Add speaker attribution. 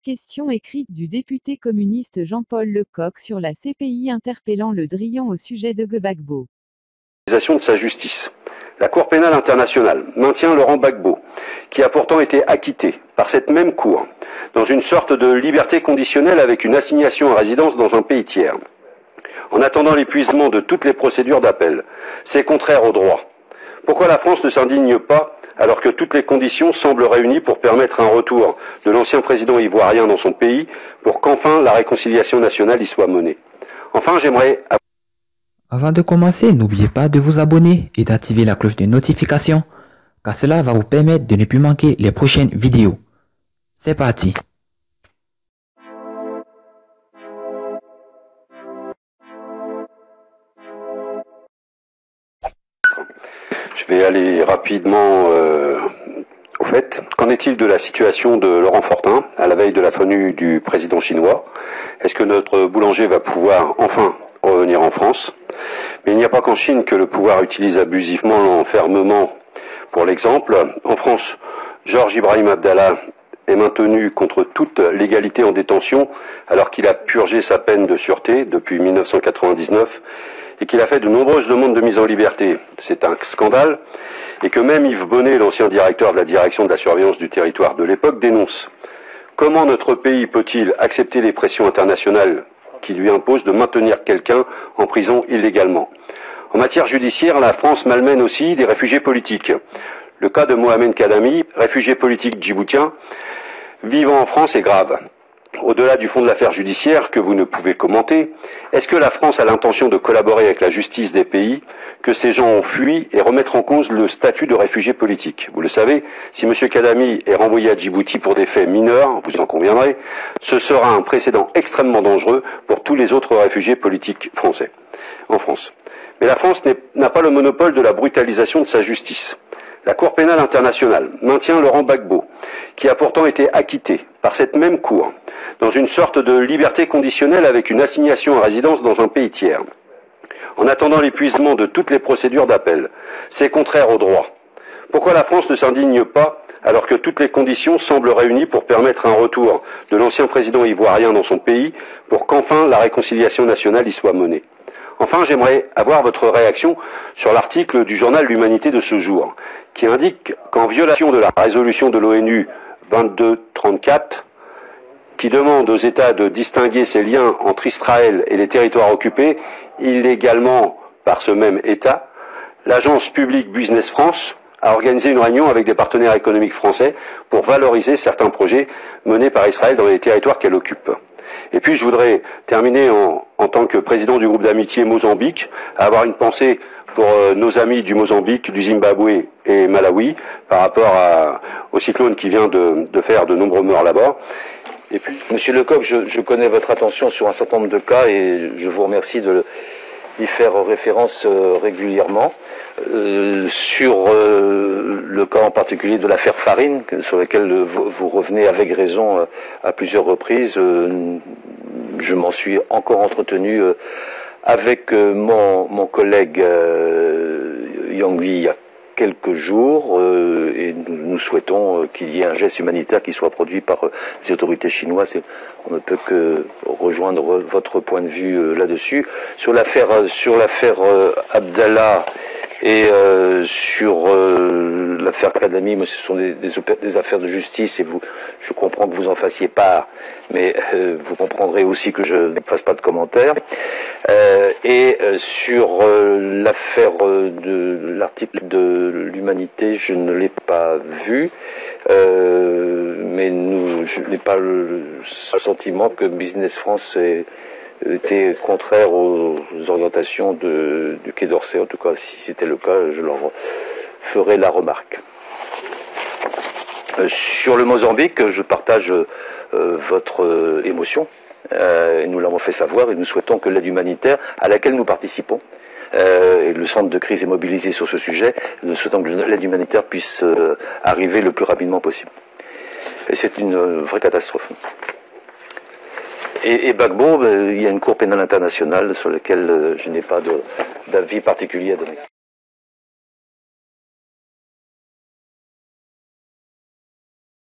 Speaker 1: Question écrite du député communiste Jean-Paul Lecoq sur la CPI interpellant Le Drian au sujet de Gbagbo.
Speaker 2: De sa justice. La Cour pénale internationale maintient Laurent Gbagbo, qui a pourtant été acquitté par cette même Cour, dans une sorte de liberté conditionnelle avec une assignation à résidence dans un pays tiers. En attendant l'épuisement de toutes les procédures d'appel, c'est contraire au droit. Pourquoi la France ne s'indigne pas alors que toutes les conditions semblent réunies pour permettre un retour de l'ancien président ivoirien dans son pays, pour qu'enfin la réconciliation nationale y soit menée? Enfin, j'aimerais...
Speaker 3: Avant de commencer, n'oubliez pas de vous abonner et d'activer la cloche de notification, car cela va vous permettre de ne plus manquer les prochaines vidéos. C'est parti!
Speaker 2: Je vais aller rapidement au fait. Qu'en est-il de la situation de Laurent Fortin à la veille de la venue du président chinois? Est-ce que notre boulanger va pouvoir enfin revenir en France? Mais il n'y a pas qu'en Chine que le pouvoir utilise abusivement l'enfermement. Pour l'exemple, en France, Georges Ibrahim Abdallah est maintenu contre toute légalité en détention alors qu'il a purgé sa peine de sûreté depuis 1999 et qu'il a fait de nombreuses demandes de mise en liberté. C'est un scandale, et que même Yves Bonnet, l'ancien directeur de la direction de la surveillance du territoire de l'époque, dénonce. Comment notre pays peut-il accepter les pressions internationales qui lui imposent de maintenir quelqu'un en prison illégalement? En matière judiciaire, la France malmène aussi des réfugiés politiques. Le cas de Mohamed Kadami, réfugié politique djiboutien, vivant en France, est grave. Au-delà du fond de l'affaire judiciaire que vous ne pouvez commenter, est-ce que la France a l'intention de collaborer avec la justice des pays que ces gens ont fui et remettre en cause le statut de réfugié politique? Vous le savez, si M. Kadami est renvoyé à Djibouti pour des faits mineurs, vous en conviendrez, ce sera un précédent extrêmement dangereux pour tous les autres réfugiés politiques français, en France. Mais la France n'a pas le monopole de la brutalisation de sa justice. La Cour pénale internationale maintient Laurent Gbagbo, qui a pourtant été acquitté par cette même Cour, dans une sorte de liberté conditionnelle avec une assignation à résidence dans un pays tiers. En attendant l'épuisement de toutes les procédures d'appel, c'est contraire au droit. Pourquoi la France ne s'indigne pas alors que toutes les conditions semblent réunies pour permettre un retour de l'ancien président ivoirien dans son pays, pour qu'enfin la réconciliation nationale y soit menée? Enfin, j'aimerais avoir votre réaction sur l'article du journal L'Humanité de ce jour, qui indique qu'en violation de la résolution de l'ONU 2234, qui demande aux États de distinguer ces liens entre Israël et les territoires occupés, illégalement par ce même État, l'agence publique Business France a organisé une réunion avec des partenaires économiques français pour valoriser certains projets menés par Israël dans les territoires qu'elle occupe. Et puis je voudrais terminer en tant que président du groupe d'amitié Mozambique, à avoir une pensée pour nos amis du Mozambique, du Zimbabwe et Malawi, par rapport au cyclone qui vient de faire de nombreux morts là-bas.
Speaker 4: Et puis, Monsieur Lecoq, je connais votre attention sur un certain nombre de cas et je vous remercie d'y faire référence régulièrement. Sur le cas en particulier de l'affaire Farine, sur laquelle vous revenez avec raison à plusieurs reprises, je m'en suis encore entretenu avec mon collègue Yangui il y a quelques jours et nous souhaitons qu'il y ait un geste humanitaire qui soit produit par les autorités chinoises. Et on ne peut que rejoindre votre point de vue là-dessus. Sur l'affaire Abdallah et sur l'affaire Kadami, ce sont des affaires de justice et je comprends que vous en fassiez part, mais vous comprendrez aussi que je ne fasse pas de commentaires. Et sur l'affaire de l'article de l'Humanité, je ne l'ai pas vu, mais je n'ai pas le sentiment que Business France était contraire aux orientations du Quai d'Orsay. En tout cas, si c'était le cas, je leur ferai la remarque. Sur le Mozambique, je partage votre émotion. Nous l'avons fait savoir et nous souhaitons que l'aide humanitaire à laquelle nous participons, et le centre de crise est mobilisé sur ce sujet, nous souhaitons que l'aide humanitaire puisse arriver le plus rapidement possible. Et c'est une vraie catastrophe. Et Gbagbo, il y a une cour pénale internationale sur laquelle je n'ai pas d'avis particulier à donner.